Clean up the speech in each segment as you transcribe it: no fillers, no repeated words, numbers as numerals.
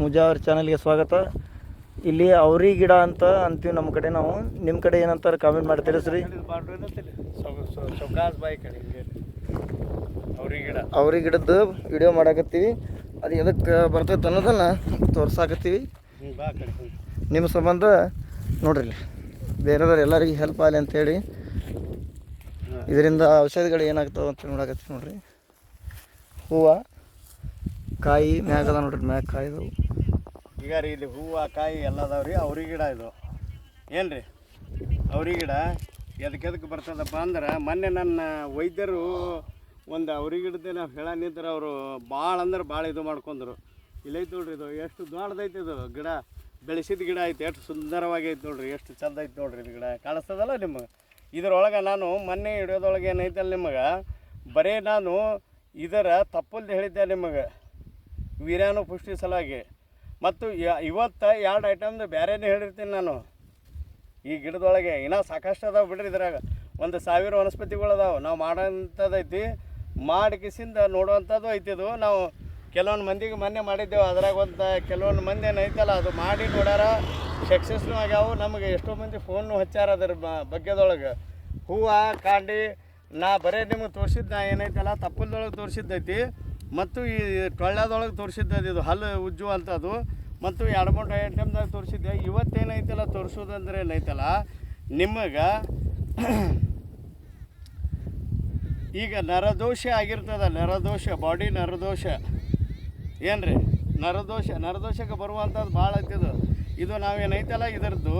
ಮುಜಾವರ್ ಚಾನಲ್ಗೆ ಸ್ವಾಗತ. ಇಲ್ಲಿ ಅವ್ರಿ ಗಿಡ ಅಂತ ಅಂತೀವಿ ನಮ್ಮ ಕಡೆ. ನಾವು ನಿಮ್ಮ ಕಡೆ ಏನಂತಾರೆ ಕಾಮೆಂಟ್ ಮಾಡಿ ತಿಳಿಸ್ರಿ. ಅವ್ರಿ ಗಿಡದ್ದು ವಿಡಿಯೋ ಮಾಡಾಕತ್ತೀವಿ. ಅದು ಎದಕ್ಕೆ ಬರ್ತೈತೆ ಅನ್ನೋದನ್ನು ತೋರ್ಸಾಕತ್ತೀವಿ ನಿಮ್ಮ ಸಂಬಂಧ. ನೋಡ್ರಿ ಬೇರೆದವ್ರು ಎಲ್ಲರಿಗೂ ಹೆಲ್ಪ್ ಆಗಲಿ ಅಂಥೇಳಿ ಇದರಿಂದ ಔಷಧಿಗಳು ಏನಾಗ್ತಾವೆ ಅಂತ ನೋಡಾಕತ್ತೀವಿ. ನೋಡ್ರಿ ಹೂವು ಕಾಯಿ ಮ್ಯಾಗ ಅದ ನೋಡ್ರಿ, ಮ್ಯಾಗ ಕಾಯಿದು ಈಗ ರೀ ಇಲ್ಲಿ ಹೂವು ಕಾಯಿ ಎಲ್ಲ ಅದಾವೆ ರೀ. ಅವ್ರಿ ಗಿಡ ಇದು ಏನು ರೀ ಅವ್ರಿ ಗಿಡ ಎದಕ್ಕೆ ಬರ್ತದಪ್ಪ ಅಂದ್ರೆ ಮೊನ್ನೆ ನನ್ನ ವೈದ್ಯರು ಒಂದು ಅವ್ರಿ ಗಿಡದೇ ನಾವು ಹೇಳನಿದ್ರೆ ಅವರು ಭಾಳ ಅಂದ್ರೆ ಭಾಳ ಇದು ಮಾಡ್ಕೊಂಡ್ರು. ಇಲ್ಲೈತೆ ನೋಡ್ರಿ, ಇದು ಎಷ್ಟು ದೊಡ್ಡದೈತೆ ಇದು ಗಿಡ, ಬೆಳೆಸಿದ ಗಿಡ ಐತೆ, ಎಷ್ಟು ಸುಂದರವಾಗಿ ಐತೆ ನೋಡ್ರಿ, ಎಷ್ಟು ಚಂದ ಐತೆ ನೋಡ್ರಿ. ಇದು ಗಿಡ ಕಾಣಿಸ್ತದಲ್ಲ ನಿಮಗೆ. ಇದರೊಳಗೆ ನಾನು ಮೊನ್ನೆ ಹಿಡಿಯೋದೊಳಗೆ ಏನೈತಲ್ಲ ನಿಮಗೆ, ಬರೀ ನಾನು ಇದರ ತಪ್ಪಲ್ದು ಹೇಳಿದ್ದೆ ನಿಮಗೆ ವೀರ್ಯಾಣು ಪುಷ್ಟಿ ಸಲುವಾಗಿ. ಮತ್ತು ಇವತ್ತು 2 ಐಟಮ್ದು ಬೇರೆನೇ ಹೇಳಿರ್ತೀನಿ ನಾನು. ಈ ಗಿಡದೊಳಗೆ ಇನ್ನೂ ಸಾಕಷ್ಟು ಅದಾವೆ ಬಿಡ್ರಿ. ಇದ್ರಾಗ 1000 ವನಸ್ಪತಿಗಳು ಅದಾವೆ. ನಾವು ಮಾಡೋಂಥದ್ದೈತಿ, ಮಾಡಿಕಿಸಿಂದ ನೋಡುವಂಥದ್ದು ಐತಿದು. ನಾವು ಕೆಲವೊಂದು ಮಂದಿಗೆ ಮೊನ್ನೆ ಮಾಡಿದ್ದೆವು. ಅದ್ರಾಗ ಕೆಲವೊಂದು ಮಂದಿ ಏನೈತಲ್ಲ ಅದು ಮಾಡಿ ನೋಡ್ಯಾರ, ಸಕ್ಸಸ್ನೂ ಆಗ್ಯಾವು. ನಮಗೆ ಎಷ್ಟೋ ಮಂದಿ ಫೋನು ಹಚ್ಚಾರ ಅದ್ರ ಬಗ್ಗೆದೊಳಗೆ. ಹೂವು ಕಾಂಡಿ ನಾ ಬರೀ ನಿಮಗೆ ತೋರಿಸಿದ್ದು ನಾ ಏನೈತಲ್ಲ ತಪ್ಪಲ್ದೊಳಗೆ ತೋರಿಸಿದ್ದೈತಿ, ಮತ್ತು ಈ ಟೊಳ್ಳದೊಳಗೆ ತೋರಿಸಿದ್ದೈತಿ. ಇದು ಹಲ್ಲು ಉಜ್ಜು ಅಂಥದ್ದು, ಮತ್ತು 2-3 ಐಟಮ್ದಾಗ ತೋರಿಸಿದ್ದೆ. ಇವತ್ತೇನೈತಲ್ಲ ತೋರಿಸೋದಂದ್ರೆ ಏನೈತಲ್ಲ ನಿಮಗೆ ಈಗ ನರದೋಷ ಆಗಿರ್ತದ. ನರದೋಷ, ಬಾಡಿ ನರದೋಷ ಏನು ರೀ, ನರದೋಷಕ್ಕೆ ಬರುವಂಥದ್ದು ಭಾಳ ಐತಿದು. ಇದು ನಾವೇನೈತಲ್ಲ ಇದರದ್ದು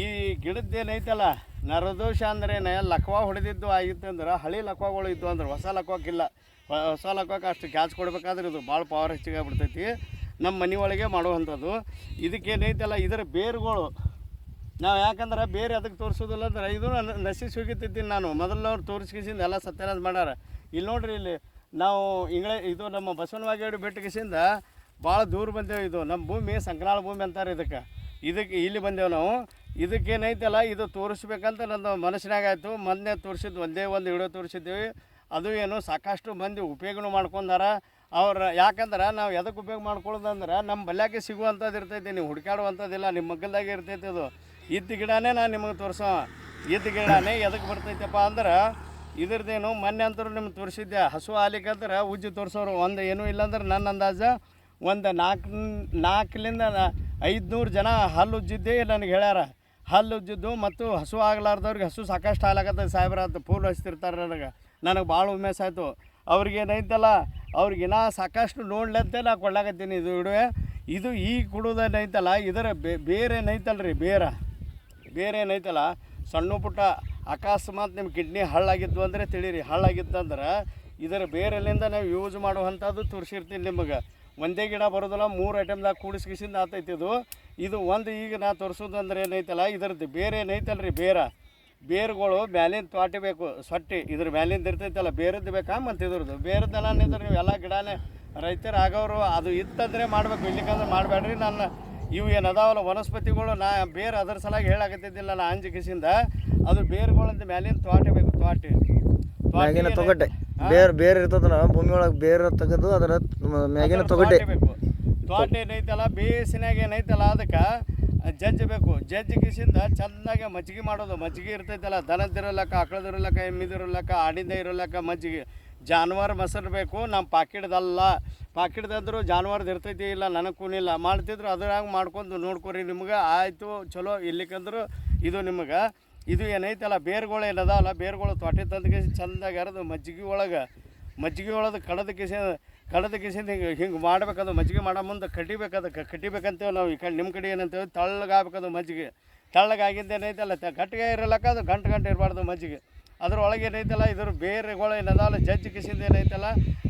ಈ ಗಿಡದ್ದೇನೈತಲ್ಲ ನರದೋಷ ಅಂದ್ರೆ ಲಕ್ವ ಹೊಡೆದಿದ್ದು ಆಗಿತ್ತಂದ್ರೆ ಹಳಿ ಲಕ್ವಗಳು ಇದ್ದು ಅಂದ್ರೆ ಹೊಸ ಲಕ್ವಕ್ಕಿಲ್ಲ. ಹೊಸ ಲಕ್ವಕ್ಕೆ ಅಷ್ಟು ಕ್ಯಾಚ್ ಕೊಡಬೇಕಾದ್ರೆ ಇದು ಭಾಳ ಪವರ್ ಹೆಚ್ಚಿಗೆ ಬಿಡ್ತೈತಿ. ನಮ್ಮ ಮನೆ ಒಳಗೆ ಮಾಡುವಂಥದ್ದು. ಇದಕ್ಕೇನೈತಲ್ಲ ಇದರ ಬೇರುಗಳು ನಾವು ಯಾಕಂದ್ರೆ ಬೇರೆ ಅದಕ್ಕೆ ತೋರಿಸೋದಿಲ್ಲ ಅಂದ್ರೆ ಇದು ನಶಿಸಿ ಹೋಗಿತ್ತಿದ್ದೀನಿ ನಾನು. ಮೊದಲವ್ರು ತೋರಿಸ್ಕಿಸಿಂದ ಎಲ್ಲ ಸತ್ಯನಾಶ ಮಾಡ್ಯಾರ. ಇಲ್ಲಿ ನೋಡ್ರಿ, ಇಲ್ಲಿ ನಾವು ಇದು ನಮ್ಮ ಬಸವನವಾಗೇಡಿ ಬೆಟ್ಟಕಿಸಿಂದ ಭಾಳ ದೂರ ಬಂದೇವು. ಇದು ನಮ್ಮ ಭೂಮಿ ಸಂಕನಾಳ ಭೂಮಿ ಅಂತಾರೆ ಇದಕ್ಕೆ ಇಲ್ಲಿ ಬಂದೇವು ನಾವು. ಇದಕ್ಕೇನೈತಲ್ಲ ಇದು ತೋರಿಸ್ಬೇಕಂತ ನನ್ನ ಮನಸ್ಸಿನಾಗ ಆಯಿತು. ಮೊನ್ನೆ ತೋರಿಸಿದ್ದು ಒಂದೇ ಒಂದು ವಿಡಿಯೋ ತೋರಿಸಿದ್ದೀವಿ. ಅದು ಏನು ಸಾಕಷ್ಟು ಮಂದಿ ಉಪಯೋಗನೂ ಮಾಡ್ಕೊಂಡಾರ ಅವ್ರು. ಯಾಕಂದ್ರೆ ನಾವು ಎದಕ್ಕೆ ಉಪಯೋಗ ಮಾಡ್ಕೊಳ್ಳೋದಂದ್ರೆ ನಮ್ಮ ಬಲ್ಯಾಕೆ ಸಿಗುವಂಥದ್ದು ಇರ್ತೈತಿ, ನೀವು ಹುಡುಕಾಡುವಂಥದ್ದಿಲ್ಲ, ನಿಮ್ಮ ಮಗ್ಗಲ್ದಾಗೆ ಇರ್ತೈತಿ. ಅದು ಇದ್ದ ಗಿಡನೇ ನಾನು ನಿಮಗೆ ತೋರಿಸೋ. ಇದ್ದ ಗಿಡನೇ ಎದಕ್ಕೆ ಬರ್ತೈತಪ್ಪ ಅಂದ್ರೆ ಇದ್ರದ್ದೇನು ಮೊನ್ನೆ ಅಂತರೂ ನಿಮ್ಗೆ ತೋರಿಸಿದ್ದೆ. ಹಸು ಹಾಲಿಕಂದ್ರೆ ಉಜ್ಜಿ ತೋರಿಸೋರು ಒಂದು ಏನೂ ಇಲ್ಲಾಂದ್ರೆ ನನ್ನ ಅಂದಾಜು ಒಂದು 400 to 500 ಜನ ಹಲ್ಲು ಉಜ್ಜಿದ್ದೇ ನನಗೆ ಹೇಳ್ಯಾರ. ಹಲ್ಲು ಉಜ್ಜಿದ್ದು ಮತ್ತು ಹಸು ಆಗ್ಲಾರ್ದವ್ರಿಗೆ ಹಸು ಸಾಕಷ್ಟು ಹಾಲಾಗತ್ತದ ಸಾಹೇಬ್ರ ಅಂತ ಫೂಲ್ ಹಚ್ತಿರ್ತಾರೆ. ನನಗೆ ಭಾಳ ಉಮೇಶ ಆಯಿತು. ಅವ್ರಿಗೇನೈತಲ್ಲ ಅವ್ರಿಗಿನ್ನ ಸಾಕಷ್ಟು ನೋಡ್ಲಂತೆ ನಾ ಕೊಡ್ಲಾಕತ್ತೀನಿ ಇದು ವಿಡಿಯೋ. ಇದು ಈ ಕುಡೋದೇನೈತಲ್ಲ ಇದರ ಬೇರೆ ಏನೈತಲ್ಲ ರೀ, ಬೇರೆ ಏನೈತಲ್ಲ ಸಣ್ಣ ಪುಟ್ಟ ಅಕಸ್ಮಾತ್ ನಿಮ್ಮ ಕಿಡ್ನಿ ಹಳ್ಳಾಗಿದ್ದು ಅಂದರೆ ತಿಳಿರಿ. ಹಳ್ಳಾಗಿತ್ತಂದ್ರೆ ಇದರ ಬೇರೆಲ್ಲಿಂದ ನಾವು ಯೂಸ್ ಮಾಡುವಂಥದ್ದು ತೋರಿಸಿರ್ತೀನಿ ನಿಮಗೆ. ಒಂದೇ ಗಿಡ ಬರೋದಿಲ್ಲ, 3 ಐಟಮ್ದಾಗ ಕೂಡಿಸ್ಕಿಸಿಂದ ಆತೈತಿ ಇದು ಒಂದು. ಈಗ ನಾ ತೋರಿಸೋದಂದ್ರೆ ಏನೈತಲ್ಲ ಇದರದ್ದು ಬೇರೆ ಏನೈತಲ್ಲ ರೀ, ಬೇರುಗಳು ಮ್ಯಾಲಿಂದ ತ್ವಾಟಿ ಬೇಕು, ಸೊಟ್ಟಿ ಇದ್ರ ಮ್ಯಾಲಿಂದ ಇರ್ತೈತಲ್ಲ ಬೇರದ್ದು ಬೇಕಾ. ಮತ್ತು ಇದ್ರದ್ದು ಬೇರದ್ದೆಲ್ಲ ನಿಂದ್ರೆ ನೀವು ಎಲ್ಲ ಗಿಡನೇ ರೈತರು ಆಗೋರು ಅದು ಇತ್ತಂದರೆ ಮಾಡಬೇಕು, ಇಲ್ಲಿಕಂದ್ರೆ ಮಾಡಬೇಡ್ರಿ. ನನ್ನ ಇವು ಏನದಾವಲ್ಲ ವನಸ್ಪತಿಗಳು ನಾ ಬೇರೆ ಅದ್ರ ಸಲಾಗಿ ಹೇಳಾಕತ್ತಿದ್ದಿಲ್ಲ ನಾ ಅಂಜಿಕಿಸಿಂದ. ಅದು ಬೇರುಗಳಂತ ಮ್ಯಾಲಿಂದ ತ್ವಾಟಿ ಬೇಕು, ತ್ವಾಟಿ ತೊಗಟೆ ಬೇರೆ ಇರ್ತದಲ್ಲ ಭೂಮಿ ಒಳಗೆ ಬೇರೆ ತೆಗೆದು ಅದರ ಮ್ಯಾಗಿನ ತೊಗಟೆ ಬೇಕು. ತ್ವಾಟೆ ಏನೈತಲ್ಲ ಬೇಸಿನಾಗ ಏನೈತಲ್ಲ ಅದಕ್ಕೆ ಜಜ್ಜಬೇಕು. ಜಜ್ಜಿಕಿಸಿಂದ ಚೆಂದಾಗೆ ಮಜ್ಜಿಗೆ ಮಾಡೋದು. ಮಜ್ಜಿಗೆ ಇರ್ತೈತಲ್ಲ ದನದಿರಲಕ್ಕ, ಆಕಳದಿರಲಕ್ಕ, ಎಮ್ಮಿದಿರಲಕ್ಕ, ಆಡಿಂದ ಇರಲಕ್ಕ ಮಜ್ಜಿಗೆ. ಜಾನುವಾರು ಮೊಸರು ಬೇಕು. ನಮ್ಮ ಪಾಕಿಡ್ದಂದ್ರು ಜಾನುವಾರ್ದು ಇರ್ತೈತಿ, ಇಲ್ಲ ನನಗೆ ಕೂನಿಲ್ಲ ಮಾಡ್ತಿದ್ರು. ಅದ್ರಾಗ ಮಾಡ್ಕೊಂಡು ನೋಡ್ಕೊರಿ ನಿಮ್ಗೆ ಆಯಿತು ಚಲೋ. ಇಲ್ಲಿಕಂದ್ರೆ ಇದು ನಿಮಗೆ ಇದು ಏನೈತಲ್ಲ ಬೇರುಗಳು ಏನದಾವಲ್ಲ ಬೇರುಗಳು ತ್ವಾಟೆ ತಂದು ಚೆಂದಾಗಿ ಅರದು ಮಜ್ಜಿಗೆ ಒಳಗೆ ಕಡದ ಕಿಸಿಂದ ಹಿಂಗೆ ಮಾಡ್ಬೇಕದು. ಮಜ್ಜಿಗೆ ಮಾಡೋ ಮುಂದೆ ಕಟ್ಟಿಬೇಕಂತೇವೆ ನಾವು. ಈ ಕಡೆ ನಿಮ್ಮ ಕಡೆ ಏನಂತೇವೆ ತಳ್ಳಗಾಗಬೇಕದು ಮಜ್ಜಿಗೆ. ತಳ್ಳಗಾಗಿದ್ದು ಏನೈತಲ್ಲ ಗಟ್ಟಿಗೆ ಇರಲಕ್ಕ, ಅದು ಗಂಟು ಇರಬಾರ್ದು ಮಜ್ಜಿಗೆ. ಅದ್ರೊಳಗೆ ಏನೈತಲ್ಲ ಇದ್ರ ಬೇರೆಗಳು ಏನದಾವಲ್ಲ ಜಜ್ಜಿ ಕಿಸಿಂದ ಏನೈತಲ್ಲ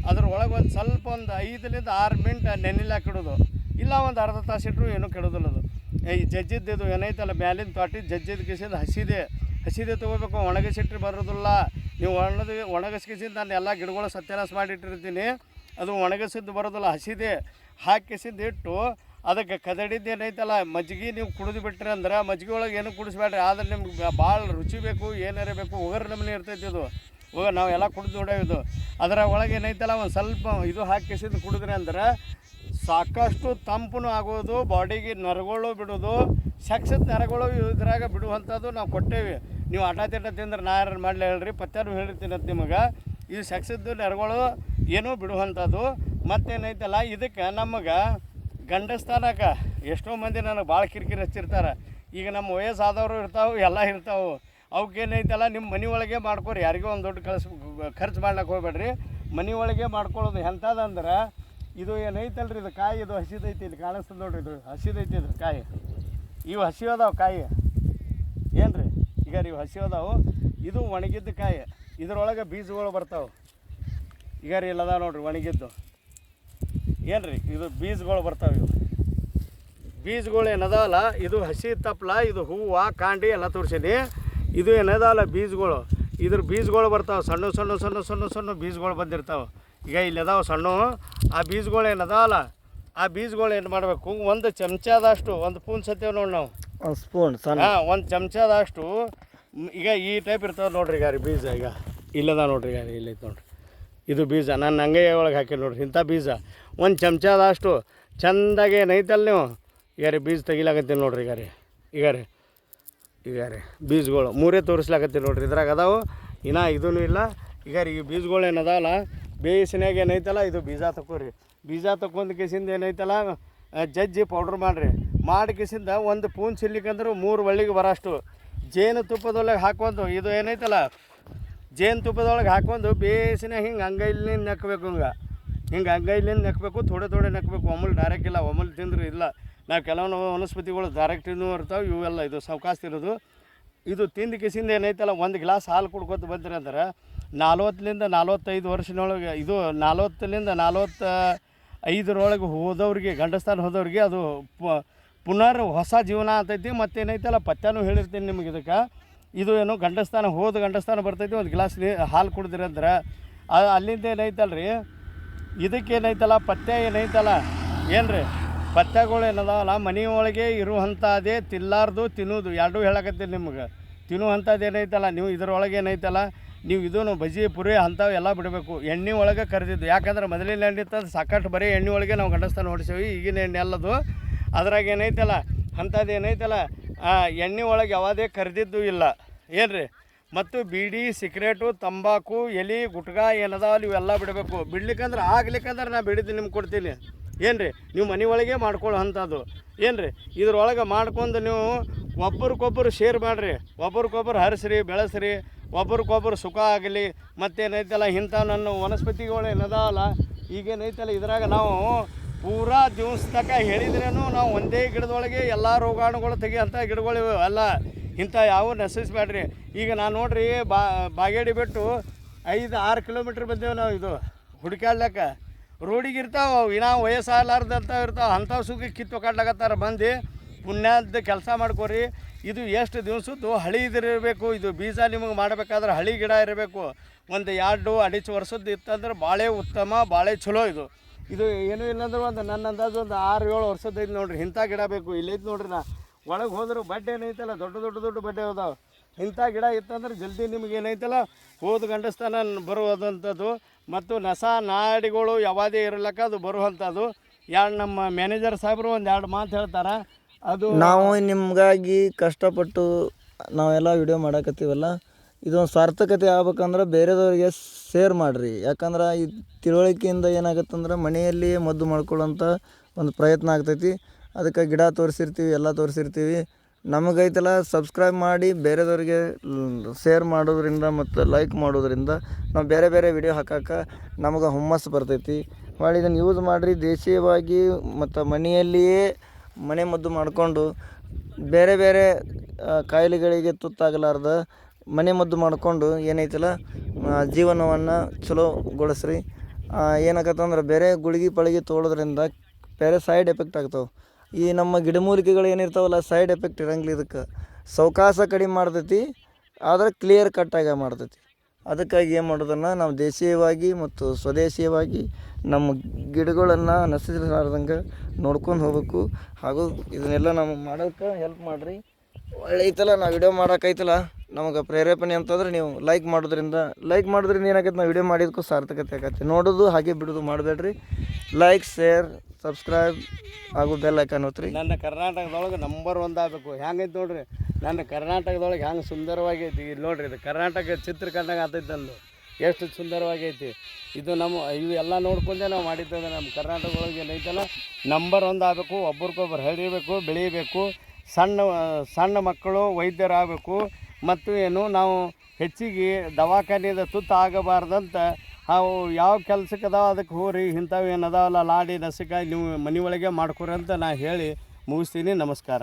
ಅದ್ರೊಳಗೆ ಒಂದು ಸ್ವಲ್ಪ 5 to 6 ಮಿನಿಟ್ ನೆನಿಲಾಕಿಡೋದು. ಇಲ್ಲ ಒಂದು ಅರ್ಧ ತಾಸು ಇಟ್ಟರು ಏನೂ ಕೆಡೋದಿಲ್ಲ ಅದು. ಈ ಜಜ್ಜಿದ್ದು ಏನೈತಲ್ಲ ಮ್ಯಾಲಿನ ತ್ವಾಟಿ ಜಜ್ಜಿದ ಕಿಸಿಂದ ಹಸಿದೆ ತೊಗೋಬೇಕು. ಒಣಗಿಸಿಟ್ರೆ ಬರೋದಿಲ್ಲ. ನೀವು ಒಣಗಿಸ್ಕಿಸಿಂದ ನಾನು ಎಲ್ಲ ಗಿಡಗಳು ಸತ್ಯನಾಶ ಮಾಡಿಟ್ಟಿರ್ತೀನಿ. ಅದು ಒಣಗಿಸಿದ್ದು ಬರೋದಿಲ್ಲ. ಹಸಿದೆ ಹಾಕಿಸಿದ್ದು ಇಟ್ಟು ಅದಕ್ಕೆ ಕದಡಿದ್ದು ಏನೈತಲ್ಲ ಮಜ್ಜಿಗೆ ನೀವು ಕುಡಿದು ಬಿಟ್ರಿ ಅಂದ್ರೆ ಮಜ್ಜಿಗೆ ಒಳಗೆ ಏನೂ ಕುಡಿಸ್ಬೇಡ್ರಿ. ಆದರೆ ನಿಮ್ಗೆ ಭಾಳ ರುಚಿ ಬೇಕು, ಏನಾರ ಬೇಕು, ಒಗರು ನಮೂನೆ ಇರ್ತೈತಿ ಇದು. ನಾವೆಲ್ಲ ಕುಡಿದು ನೋಡೇವಿದು. ಅದರ ಒಳಗೆ ಏನೈತಲ್ಲ ಒಂದು ಸ್ವಲ್ಪ ಇದು ಹಾಕಿಸಿದ್ದು ಕುಡಿದ್ರಿ ಅಂದ್ರೆ ಸಾಕಷ್ಟು ತಂಪು ಆಗೋದು, ಬಾಡಿಗೆ ನರಗಳು ಬಿಡೋದು, ಸೆಕ್ಸದ ನರಗಳು ಇದ್ರಾಗ ಬಿಡುವಂಥದ್ದು ನಾವು ಕೊಟ್ಟೇವಿ. ನೀವು ಆಟ ತಿಂಟ ತಿಂದ್ರೆ ನಾ ಯಾರು ಮಾಡಲಿ ಹೇಳ್ರಿ, ಪತ್ಯಾನು ಹೇಳಿರ್ತೀನಿ ಅಂತ ನಿಮಗೆ. ಈ ಸೆಕ್ಸದ್ದು ನರಗಳು ಏನೂ ಬಿಡುವಂಥದ್ದು. ಮತ್ತೇನೈತಲ್ಲ ಇದಕ್ಕೆ ನಮಗೆ ಗಂಡಸ್ಥಾನಕ್ಕೆ ಎಷ್ಟೋ ಮಂದಿ ನನಗೆ ಭಾಳ ಕಿರಿಕಿರಿ ಹಚ್ಚಿರ್ತಾರೆ. ಈಗ ನಮ್ಮ ವಯಸ್ಸಾದವರು ಇರ್ತಾವೆ, ಎಲ್ಲ ಇರ್ತಾವೆ. ಅವಕ್ಕೇನೈತಲ್ಲ ನಿಮ್ಮ ಮನೆ ಒಳಗೆ ಮಾಡ್ಕೊರಿ, ಯಾರಿಗೋ ಒಂದು ದೊಡ್ಡ ಖರ್ಚು ಮಾಡ್ಲಿಕ್ಕೆ ಹೋಗ್ಬೇಡ್ರಿ. ಮನೆ ಒಳಗೆ ಮಾಡ್ಕೊಳ್ಳೋದು ಎಂಥದಂದ್ರೆ ಇದು ಏನೈತಲ್ರಿ, ಇದು ಕಾಯಿ ಇದು ಹಸಿದೈತಿ, ಇಲ್ಲಿ ಕಾಣಿಸ್ತದೆ ನೋಡ್ರಿ, ಇದು ಹಸಿದೈತಿ, ಇದು ಕಾಯಿ. ಇವು ಹಸಿ ಅದಾವೆ ಕಾಯಿ, ಏನು ರೀ ಈಗ ಇವು ಹಸಿ ಅದಾವೆ. ಇದು ಒಣಗಿದ್ದ ಕಾಯಿ, ಇದ್ರೊಳಗೆ ಬೀಜಗಳು ಬರ್ತಾವೆ. ಈಗ ರೀ ಇಲ್ಲದ ನೋಡ್ರಿ ಒಣಗಿದ್ದು, ಏನು ರೀ ಇದು ಬೀಜಗಳು ಬರ್ತಾವೆ. ಇವು ಬೀಜಗಳು ಏನದಾವಲ್ಲ, ಇದು ಹಸಿ ತಪ್ಪಲ, ಇದು ಹೂವು ಕಾಂಡಿ ಎಲ್ಲ ತೋರಿಸೀನಿ. ಇದು ಏನದಾವಲ್ಲ ಬೀಜಗಳು, ಇದ್ರ ಬೀಜಗಳು ಬರ್ತಾವೆ, ಸಣ್ಣ ಸಣ್ಣ ಸಣ್ಣ ಸಣ್ಣ ಸಣ್ಣ ಬೀಜಗಳು ಬಂದಿರ್ತಾವೆ. ಈಗ ಇಲ್ಲಿ ಅದಾವೆ ಸಣ್ಣ, ಆ ಬೀಜಗಳು ಏನದಾವಲ್ಲ, ಆ ಬೀಜಗಳು ಏನು ಮಾಡಬೇಕು, ಒಂದು ಚಮಚದಷ್ಟು, ಒಂದು ಸ್ಪೂನ್ ಸತ್ತೇವೆ ನೋಡಿ ನಾವು, ಒಂದು ಸ್ಪೂನ್ ಸಣ್ಣ, ಒಂದು ಚಮಚದಷ್ಟು. ಈಗ ಈ ಟೈಪ್ ಇರ್ತಾವೆ ನೋಡ್ರಿ. ಈಗ ರೀ ಬೀಜ ಈಗ ಇಲ್ಲದ ನೋಡ್ರಿ, ಈಗ ಇಲ್ಲೈತೆ ನೋಡ್ರಿ, ಇದು ಬೀಜ ನಾನು ಅಂಗೈ ಒಳಗೆ ಹಾಕಿ ನೋಡ್ರಿ. ಇಂಥ ಬೀಜ ಒಂದು ಚಮಚದಷ್ಟು ಚೆಂದಾಗಿ ಏನೈತಲ್ಲ ನೀವು ಈಗ ರೀ ಬೀಜ ತೆಗಿಲಾಕತ್ತೀನಿ ನೋಡ್ರಿ. ಈಗ ರೀ ಬೀಜಗಳು ಮೂರೇ ತೋರಿಸ್ಲಾಕತ್ತೀನಿ ನೋಡ್ರಿ. ಇದ್ರಾಗ ಅದಾವೆ, ಇನ್ನೂ ಇದೂ ಇಲ್ಲ. ಈಗ ರೀ ಈ ಬೀಜಗಳು ಏನದಾವಲ್ಲ, ಬೇಯಿಸಿನಾಗ ಏನೈತಲ್ಲ ಇದು ಬೀಜ ತಗೋರಿ. ಬೀಜ ತಗೊಂಡು ಕಿಸಿಂದ ಏನೈತಲ್ಲ ಜಜ್ಜಿ ಪೌಡ್ರ್ ಮಾಡಿ ಕಿಸಿಂದ ಒಂದು ಪೂನ್ ಸಿಲ್ಲಿಕಂದ್ರೆ 3 ಒಳ್ಳಿಗೆ ಬರೋಷ್ಟು ಜೇನು ತುಪ್ಪದೊಳಗೆ ಹಾಕ್ಕೊಂಡು, ಇದು ಏನೈತಲ್ಲ ಜೇನು ತುಪ್ಪದೊಳಗೆ ಹಾಕ್ಕೊಂಡು ಬೇಯಿಸಿನ ಹಿಂಗೆ ಅಂಗೈಲಿಂದ ನೆಕ್ಕಬೇಕು. ಹಿಂಗೆ ಅಂಗೈಲಿಂದ ನೆಕ್ಕಬೇಕು, ಥೋಡೆ ನೆಕ್ಕಬೇಕು. ಒಮ್ಮಲ್ ಡೈರೆಕ್ಟ್ ಇಲ್ಲ, ಒಮ್ಮಲ್ ತಿಂದ್ರೆ ಇಲ್ಲ. ನಾವು ಕೆಲವೊಂದು ವನಸ್ಪತಿಗಳು ಡೈರೆಕ್ಟಿನೂ ಇರ್ತಾವೆ, ಇವೆಲ್ಲ ಇದು ಸಾವಕಾಶ ಇರೋದು. ಇದು ತಿಂದು ಕಿಸಿಂದ ಏನೈತಲ್ಲ ಒಂದು ಗ್ಲಾಸ್ ಹಾಲು ಕುಡ್ಕೊತ ಬಂದ್ರಿ ಅಂದ್ರೆ 40ರಿಂದ 45 ವರ್ಷದೊಳಗೆ, ಇದು 40ರಿಂದ 45ರೊಳಗೆ ಹೋದವ್ರಿಗೆ, ಗಂಡಸ್ಥಾನ ಹೋದವ್ರಿಗೆ ಅದು ಪುನರ್ ಹೊಸ ಜೀವನ ಅಂತೈತಿ. ಮತ್ತೇನೈತಲ್ಲ ಪತ್ಯಾನು ಹೇಳಿರ್ತೀನಿ ನಿಮಗೆ. ಇದಕ್ಕೆ ಇದು ಏನು ಗಂಡಸ್ಥಾನ ಬರ್ತೈತಿ. ಒಂದು ಗ್ಲಾಸ್ ಹಾಲು ಕುಡಿದ್ರಿ ಅಂದ್ರೆ ಅಲ್ಲಿಂದ ಏನೈತಲ್ಲ ರೀ, ಇದಕ್ಕೇನೈತಲ್ಲ ಪಥ್ಯ ಏನೈತಲ್ಲ, ಏನು ರೀ ಪಥ್ಯಗಳು ಏನದಾವಲ್ಲ ಮನೆಯೊಳಗೆ ಇರುವಂಥದ್ದೇ, ತಿಲ್ಲಾರ್ದು ತಿನ್ನೋದು ಎರಡೂ ಹೇಳಕತ್ತೀನಿ ನಿಮ್ಗೆ. ತಿನ್ನುವಂಥದ್ದು ಏನೈತಲ್ಲ ನೀವು ಇದರೊಳಗೆ ಏನೈತಲ್ಲ ನೀವು ಇದೂ ಬಜ್ಜಿ ಪುರಿ ಅಂಥವು ಎಲ್ಲ ಬಿಡಬೇಕು. ಎಣ್ಣೆ ಒಳಗೆ ಕರೆದಿದ್ದು, ಯಾಕಂದ್ರೆ ಮೊದಲಿನ ಎಣ್ಣೆ ಇತ್ತಂದ್ರೆ ಸಾಕಷ್ಟು ಬರೀ ಎಣ್ಣೆ ಒಳಗೆ ನಾವು ಗಂಡಸ್ಥಾನ ಹೊಡಿಸೇವಿ. ಈಗಿನ ಎಣ್ಣೆ ಅಲ್ಲದು, ಅದ್ರಾಗ ಏನೈತಲ್ಲ ಅಂಥದ್ದು ಏನೈತಲ್ಲ ಎಣ್ಣೆ ಒಳಗೆ ಯಾವುದೇ ಕರೆದಿದ್ದು ಇಲ್ಲ, ಏನು ರೀ. ಮತ್ತು ಬೀಡಿ, ಸಿಕ್ರೇಟು, ತಂಬಾಕು, ಎಲೆ, ಗುಟ್ಕಾ ಏನದಾವಲ್ಲ ಇವೆಲ್ಲ ಬಿಡಬೇಕು. ಬಿಡ್ಲಿಕ್ಕಂದ್ರೆ ಆಗ್ಲಿಕ್ಕಂದ್ರೆ ನಾ ಬಿಡಿದ್ದು ನಿಮ್ಗೆ ಕೊಡ್ತೀನಿ, ಏನು ರೀ. ನೀವು ಮನೆ ಒಳಗೆ ಮಾಡ್ಕೊಳ್ಳೋ ಅಂಥದ್ದು, ಏನು ರೀ. ಇದ್ರೊಳಗೆ ಮಾಡ್ಕೊಂಡು ನೀವು ಒಬ್ರಿಗೊಬ್ಬರು ಶೇರ್ ಮಾಡಿರಿ, ಒಬ್ರಿಗೊಬ್ಬರು ಹರಿಸ್ರಿ, ಬೆಳೆಸ್ರಿ, ಒಬ್ರಿಗೊಬ್ಬರು ಸುಖ ಆಗಲಿ. ಮತ್ತೇನೈತಲ್ಲ ಇಂಥ ನನ್ನ ವನಸ್ಪತಿಗಳು ಏನದಾವಲ್ಲ ಈಗೇನೈತಲ್ಲ ಇದ್ರಾಗ ನಾವು ಪೂರಾ ದಿವಸ ತನಕ ಹೇಳಿದ್ರೇನು ನಾವು ಒಂದೇ ಗಿಡದೊಳಗೆ ಎಲ್ಲ ರೋಗಾಣುಗಳು ತೆಗಿಯೋಂಥ ಗಿಡಗಳು ಅಲ್ಲ. ಇಂಥ ಯಾವ ನೆಸಸ್ಬೇಡ್ರಿ. ಈಗ ನಾನು ನೋಡ್ರಿ ಬಾಗೇಡಿ ಬಿಟ್ಟು 5-6 ಕಿಲೋಮೀಟ್ರ್ ಬಂದೇವೆ ನಾವು. ಇದು ಹುಡುಕಾಡ್ಲಕ್ಕ ರೋಡಿಗೆ ಇರ್ತಾವೆ, ಅವು ಇನ್ನೂ ವಯಸ್ಸಾಗಲಾರ್ದಂಥ ಇರ್ತಾವೆ. ಅಂಥವು ಸುಖ ಕಿತ್ತು ಕಾಡ್ಲಾಕತ್ತಾರ ಮಂದಿ. ಪುಣ್ಯದ ಕೆಲಸ ಮಾಡ್ಕೊರಿ. ಇದು ಎಷ್ಟು ದಿವಸದ್ದು ಹಳಿ ಇದಿರಬೇಕು. ಇದು ಬೀಜ ನಿಮಗೆ ಮಾಡಬೇಕಾದ್ರೆ ಹಳಿ ಗಿಡ ಇರಬೇಕು. ಒಂದು 2-2.5 ವರ್ಷದ್ದು ಇತ್ತಂದ್ರೆ ಭಾಳ ಉತ್ತಮ, ಭಾಳ ಚಲೋ. ಇದು ಏನೂ ಇಲ್ಲಂದ್ರೆ ಒಂದು ನನ್ನ ಅಂದಾಜು ಒಂದು 6-7 ವರ್ಷದ್ದು ಐತೆ ನೋಡ್ರಿ. ಇಂಥ ಗಿಡ ಬೇಕು. ಇಲ್ಲೈತೆ ನೋಡ್ರಿ. ನಾ ಒಳಗೆ ಹೋದ್ರೆ ಬಡ್ಡೆ ಏನೈತಲ್ಲ ದೊಡ್ಡ ಬಡ್ಡೆ ಅದಾವೆ. ಇಂಥ ಗಿಡ ಇತ್ತಂದ್ರೆ ಜಲ್ದಿ ನಿಮ್ಗೆ ಏನೈತಲ್ಲ ಹೋದ ಗಂಡಸ್ಥಾನ ಬರುವಂಥದ್ದು. ಮತ್ತು ನಸ ನಾಡಿಗಳು ಯಾವುದೇ ಇರಲಕ್ಕ ಅದು ಬರುವಂಥದ್ದು. ನಮ್ಮ ಮ್ಯಾನೇಜರ್ ಸಾಹೇಬರು ಒಂದು 2 ಮಾತು ಹೇಳ್ತಾರೆ. ಅದು ನಾವು ನಿಮಗಾಗಿ ಕಷ್ಟಪಟ್ಟು ನಾವೆಲ್ಲ ವಿಡಿಯೋ ಮಾಡಕತ್ತೀವಲ್ಲ, ಇದೊಂದು ಸಾರ್ಥಕತೆ ಆಗ್ಬೇಕಂದ್ರೆ ಬೇರೆದವ್ರಿಗೆ ಶೇರ್ ಮಾಡಿರಿ. ಯಾಕಂದ್ರೆ ಈ ತಿಳುವಳಿಕೆಯಿಂದ ಏನಾಗುತ್ತಂದ್ರೆ ಮನೆಯಲ್ಲಿ ಮದ್ದು ಮಾಡ್ಕೊಳ್ಳೋಂಥ ಒಂದು ಪ್ರಯತ್ನ ಆಗ್ತೈತಿ. ಅದಕ್ಕೆ ಗಿಡ ತೋರಿಸಿರ್ತೀವಿ, ಎಲ್ಲ ತೋರಿಸಿರ್ತೀವಿ. ನಮಗೈತಲ್ಲ ಸಬ್ಸ್ಕ್ರೈಬ್ ಮಾಡಿ ಬೇರೆದವ್ರಿಗೆ ಶೇರ್ ಮಾಡೋದ್ರಿಂದ ಮತ್ತು ಲೈಕ್ ಮಾಡೋದ್ರಿಂದ ನಾವು ಬೇರೆ ವಿಡಿಯೋ ಹಾಕೋಕೆ ನಮಗೆ ಹುಮ್ಮಸ್ಸು ಬರ್ತೈತಿ. ಮಾಡಿ ಇದನ್ನು ಯೂಸ್ ಮಾಡಿರಿ. ದೇಶೀಯವಾಗಿ ಮತ್ತು ಮನೆಯಲ್ಲಿಯೇ ಮನೆ ಮದ್ದು ಮಾಡಿಕೊಂಡು ಬೇರೆ ಕಾಯಿಲೆಗಳಿಗೆ ತುತ್ತಾಗಲಾರ್ದ ಮನೆ ಮದ್ದು ಮಾಡಿಕೊಂಡು ಏನೈತಲ್ಲ ಜೀವನವನ್ನು ಚಲೋಗೊಳಿಸ್ರಿ. ಏನಾಗತ್ತಂದ್ರೆ ಬೇರೆ ಗುಳಿಗೆ ಪಳಿಗೆ ತೊಗೊಳೋದ್ರಿಂದ ಬೇರೆ ಸೈಡ್ ಎಫೆಕ್ಟ್ ಆಗ್ತಾವೆ. ಈ ನಮ್ಮ ಗಿಡಮೂಲಿಕೆಗಳು ಏನಿರ್ತಾವಲ್ಲ ಸೈಡ್ ಎಫೆಕ್ಟ್ ಇರೋಂಗಿಲ್ಲ. ಇದಕ್ಕೆ ಸಾವಕಾಶ ಕಡಿಮೆ ಮಾಡ್ತೈತಿ, ಆದರೆ ಕ್ಲಿಯರ್ ಕಟ್ಟಾಗಿ ಮಾಡ್ತೈತಿ. ಅದಕ್ಕಾಗಿ ಏನು ಮಾಡೋದನ್ನು ನಾವು ದೇಶೀಯವಾಗಿ ಮತ್ತು ಸ್ವದೇಶೀಯವಾಗಿ ನಮ್ಮ ಗಿಡಗಳನ್ನು ನಶಿಸಲಾರ್ದಂಗೆ ನೋಡ್ಕೊಂಡು ಹೋಗ್ಬೇಕು. ಹಾಗೂ ಇದನ್ನೆಲ್ಲ ನಾವು ಮಾಡೋಕ್ಕೆ ಹೆಲ್ಪ್ ಮಾಡಿರಿ. ಒಳ್ಳೆ ಐತಲ್ಲ ನಾವು ವಿಡಿಯೋ ಮಾಡೋಕೈತಲ್ಲ ನಮಗೆ ಪ್ರೇರೇಪಣೆ ಅಂತಂದ್ರೆ ನೀವು ಲೈಕ್ ಮಾಡೋದ್ರಿಂದ ಏನಾಗೈತೆ ನಾವು ವಿಡಿಯೋ ಮಾಡಿದಕ್ಕೂ ಸಾರ್ಥಕತೆ ಆಗತ್ತೆ. ನೋಡೋದು ಹಾಗೆ ಬಿಡೋದು ಮಾಡಬೇಡ್ರಿ. ಲೈಕ್, ಶೇರ್, ಸಬ್ಸ್ಕ್ರೈಬ್ ಹಾಗೂ ಬೆಲ್ ಐಕಾನ್ ಒತ್ತಿರಿ. ನನ್ನ ಕರ್ನಾಟಕದೊಳಗೆ ನಂಬರ್ 1 ಆಗಬೇಕು. ಹೆಂಗೈತೆ ನೋಡ್ರಿ, ನನ್ನ ಕರ್ನಾಟಕದೊಳಗೆ ಹೆಂಗೆ ಸುಂದರವಾಗಿ ಐತಿ. ಇಲ್ಲಿ ನೋಡ್ರಿ, ಇದು ಕರ್ನಾಟಕ ಚಿತ್ರಕಂಡಾಗ ಆತೈತೆ ನಂದು. ಎಷ್ಟು ಸುಂದರವಾಗೈತಿ ಇದು. ಇವು ಎಲ್ಲ ನೋಡ್ಕೊಂಡೆ ನಾವು ಮಾಡಿದ್ದೇವೆ. ನಮ್ಮ ಕರ್ನಾಟಕದೊಳಗೆ ಏನೈತಲ್ಲ ನಂಬರ್ 1 ಆಗಬೇಕು. ಒಬ್ರಿಗೊಬ್ರು ಹರಿಬೇಕು, ಬೆಳೀಬೇಕು. ಸಣ್ಣ ಮಕ್ಕಳು ವೈದ್ಯರಾಗಬೇಕು. ಮತ್ತು ನಾವು ಹೆಚ್ಚಿಗೆ ದವಾಖಾನೆದ ತುತ್ತು ಆಗಬಾರ್ದಂತ ಅವು ಯಾವ ಕೆಲಸಕ್ಕೆ ಅದಾವ ಅದಕ್ಕೆ ಹೋರಿ. ಇಂಥವು ಏನು ಅದಾವಲ್ಲ ಲಾಡಿ ನಸಿಕಾಯಿ ನೀವು ಮನೆ ಒಳಗೆ ಮಾಡ್ಕೊರಿ ಅಂತ ನಾ ಹೇಳಿ ಮುಗಿಸ್ತೀನಿ. ನಮಸ್ಕಾರ.